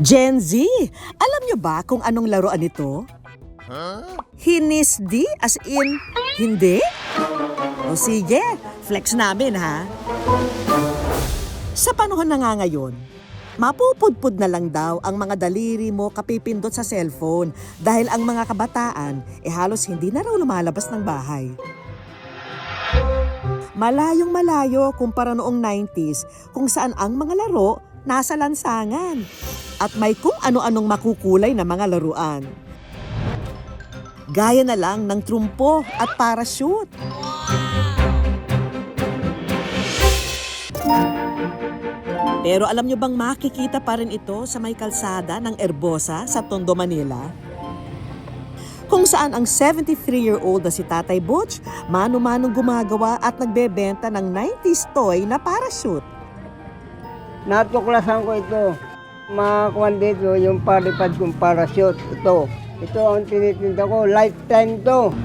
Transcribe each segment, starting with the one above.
Gen Z, alam nyo ba kung anong laruan ito? Hinisdi as in, hindi? O sige, flex namin ha. Sa panahon na nga ngayon, mapupudpud na lang daw ang mga daliri mo kapipindot sa cellphone dahil ang mga kabataan halos hindi na raw lumalabas ng bahay. Malayong malayo kumpara noong 90s kung saan ang mga laro nasa lansangan at may kung ano-anong makukulay na mga laruan. Gaya na lang ng trumpo at parachute. Pero alam nyo bang makikita pa rin ito sa may kalsada ng Herbosa sa Tondo, Manila? Kung saan ang 73-year-old na si Tatay Butch, mano-manong gumagawa at nagbebenta ng 90s toy na parachute. Natuklasan ko ito. Makakuan dito yung palipad kong parachute. Ito ang tinitinda ko. Lifetime to.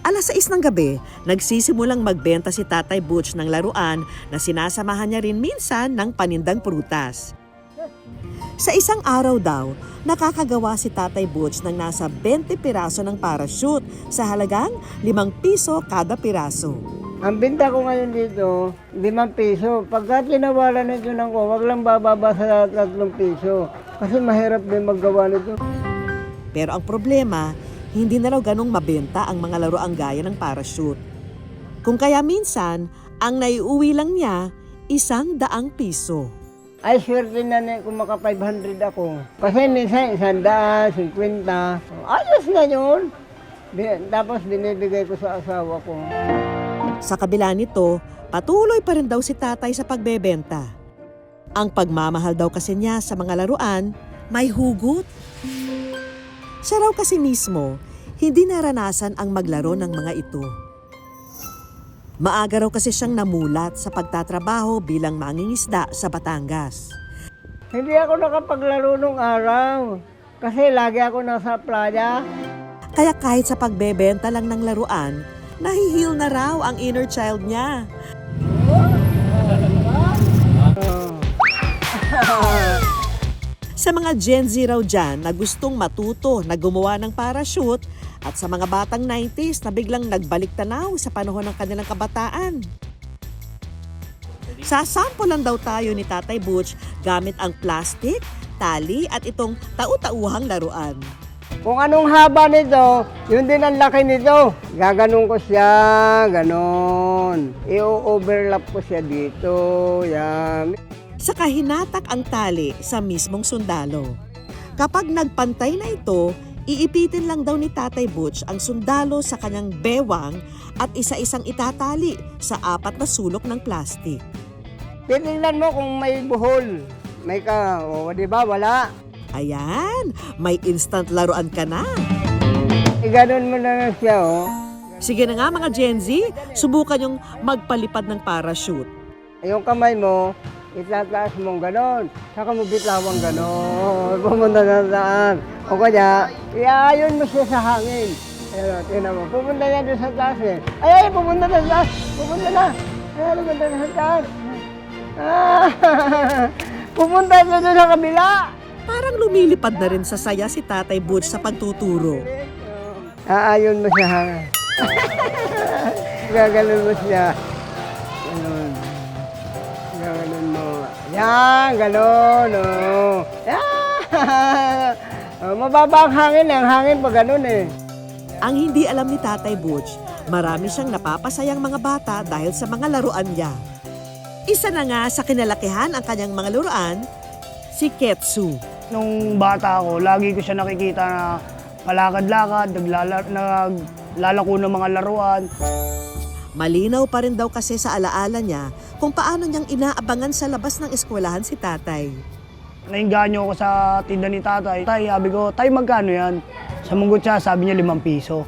Alas 6 ng gabi, nagsisimulang magbenta si Tatay Butch ng laruan na sinasamahan niya rin minsan ng panindang prutas. Sa isang araw daw, nakakagawa si Tatay Butch ng nasa 20 piraso ng parachute sa halagang 5 piso kada piraso. Ang binta ko ngayon dito, 5 piso. Pagka tinawalan nito ng ko, wag lang bababa sa 3 piso. Kasi mahirap din maggawa nito. Pero ang problema, hindi na raw ganong mabenta ang mga laruang gaya ng parachute. Kung kaya minsan, ang naiuwi lang niya, 100 piso. Ay, swerte na kung maka 500 ako. Kasi minsan 100, 50. Ayos na yun. Tapos binibigay ko sa asawa ko. Sa kabila nito, patuloy pa rin daw si tatay sa pagbebenta. Ang pagmamahal daw kasi niya sa mga laruan, may hugot. Siya raw kasi mismo, hindi naranasan ang maglaro ng mga ito. Maaga raw kasi siyang namulat sa pagtatrabaho bilang mangingisda sa Batangas. Hindi ako nakapaglaro nung araw. Kasi lagi ako nasa playa. Kaya kahit sa pagbebenta lang ng laruan, nahihil na raw ang inner child niya. Sa mga Gen Z raw dyan na gustong matuto na gumawa ng parachute at sa mga batang 90s na biglang nagbalik tanaw sa panahon ng kanilang kabataan. Sasampulan daw tayo ni Tatay Butch gamit ang plastic, tali at itong tau-tauhang laruan. Kung anong haba nito, yun din ang laki nito. Gaganon ko siya, ganon. I-overlap ko siya dito, yan. Saka hinatak ang tali sa mismong sundalo. Kapag nagpantay na ito, iipitin lang daw ni Tatay Butch ang sundalo sa kanyang bewang at isa-isang itatali sa 4 na sulok ng plastik. Titingnan mo kung may buhol. May di ba? Wala. Ayan, may instant laruan ka na. Ganon mo na lang siya, Sige na nga mga Gen Z, subukan yung magpalipad ng parachute. Yung kamay mo, itataas mong ganon. Saka mo bitawang ganon. Pumunta na saan. O kaya, iayon mo siya sa hangin. Ayun, tingnan mo. Pumunta na doon sa taas eh. Ay, pumunta na sa taas. Pumunta na. Ay, pumunta na sa taas. Pumunta na doon sa kabila. Parang lumilipad na rin sa saya si Tatay Butch sa pagtuturo. Aayon mo siya hangin. Gaganon mo siya. Ganon. Ganon mo. Yan, ganon. Yan. Mababa ang hangin pag ganon eh. Ang hindi alam ni Tatay Butch, marami siyang napapasayang mga bata dahil sa mga laruan niya. Isa na nga sa kinalakihan ang kanyang mga laruan, si Ketsu. Nung bata ako, lagi ko siya nakikita na palakad-lakad, naglalako ng mga laruan. Malinaw pa rin daw kasi sa alaala niya kung paano niyang inaabangan sa labas ng eskwelahan si tatay. Nainganyo ako sa tinda ni tatay. Sabi ko, tay magkano yan? Sumagot siya, sabi niya 5 piso.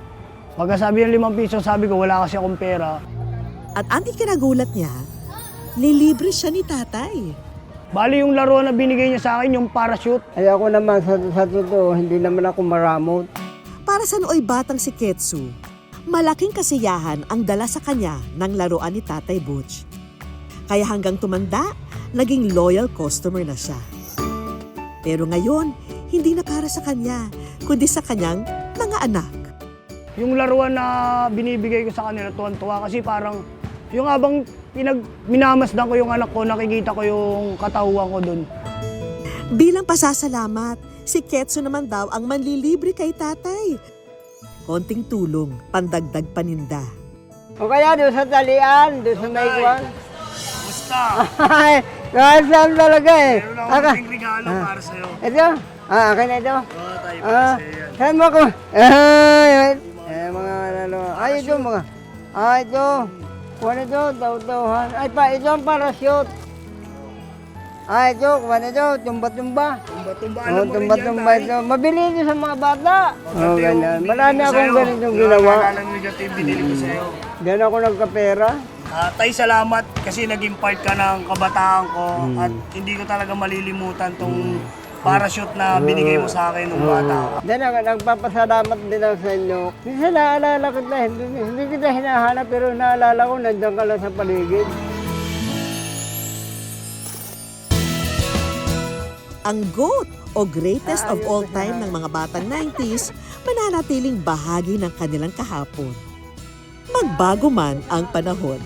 Pagka sabi niya 5 piso, sabi ko wala kasi akong pera. At ang kinagulat niya, lilibre siya ni tatay. Bali yung laruan na binigay niya sa akin, yung parachute. Ay ako naman sa totoo, hindi naman ako maramot. Para sa nooy batang si Ketsu, malaking kasiyahan ang dala sa kanya ng laruan ni Tatay Butch. Kaya hanggang tumanda, naging loyal customer na siya. Pero ngayon, hindi na para sa kanya, kundi sa kanyang mga anak. Yung laruan na binibigay ko sa kanila, tuwan-tuwa kasi parang yung habang minamasdan ko yung anak ko, nakikita ko yung katauhan ko dun. Bilang pasasalamat, si Ketso naman daw ang manlilibre kay tatay. Konting tulong, pandagdag paninda. O kaya doon sa talian, doon sa may kwan. Basta, Ay, kahit saan talaga eh. meron Aka, akong regalo para sa'yo. ito? Akin na ito. Oo, tayo para Ah, sa'yo yan. saan mo ko? Ay, mga ano. Ay, ito mga. Ito. Kuha ito, tautuhan. Ay, ito ang parachute. Ito, kuha ito, tumba-tumba. Tumba-tumba, Oh, alam mo rin yan, tumba-tumba tay. ito. Mabili ito sa mga bata. Oh, Ate, ganyan. yung Marami binili ko akong sa'yo. ganitong ginawa. Naalala mo yung ate, binili ko sa'yo. Diyan ako nagkapera. Tay, salamat kasi naging part ka ng kabataan ko at hindi ko talaga malilimutan tong parachute na binigay mo sa akin nung bata ako. Diyan ako nagpapasalamat din ako sa inyo. Minsan naalala kita, hindi kita hinahanap pero naalala ko nandiyan ka lang sa paligid. Ang GOAT o greatest of all time ng mga batang 90s mananatiling bahagi ng kanilang kahapon. Magbago man ang panahon.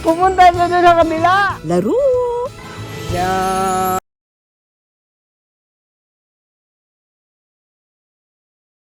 Pupunta nyo doon sa kabila. Laro! Yeah.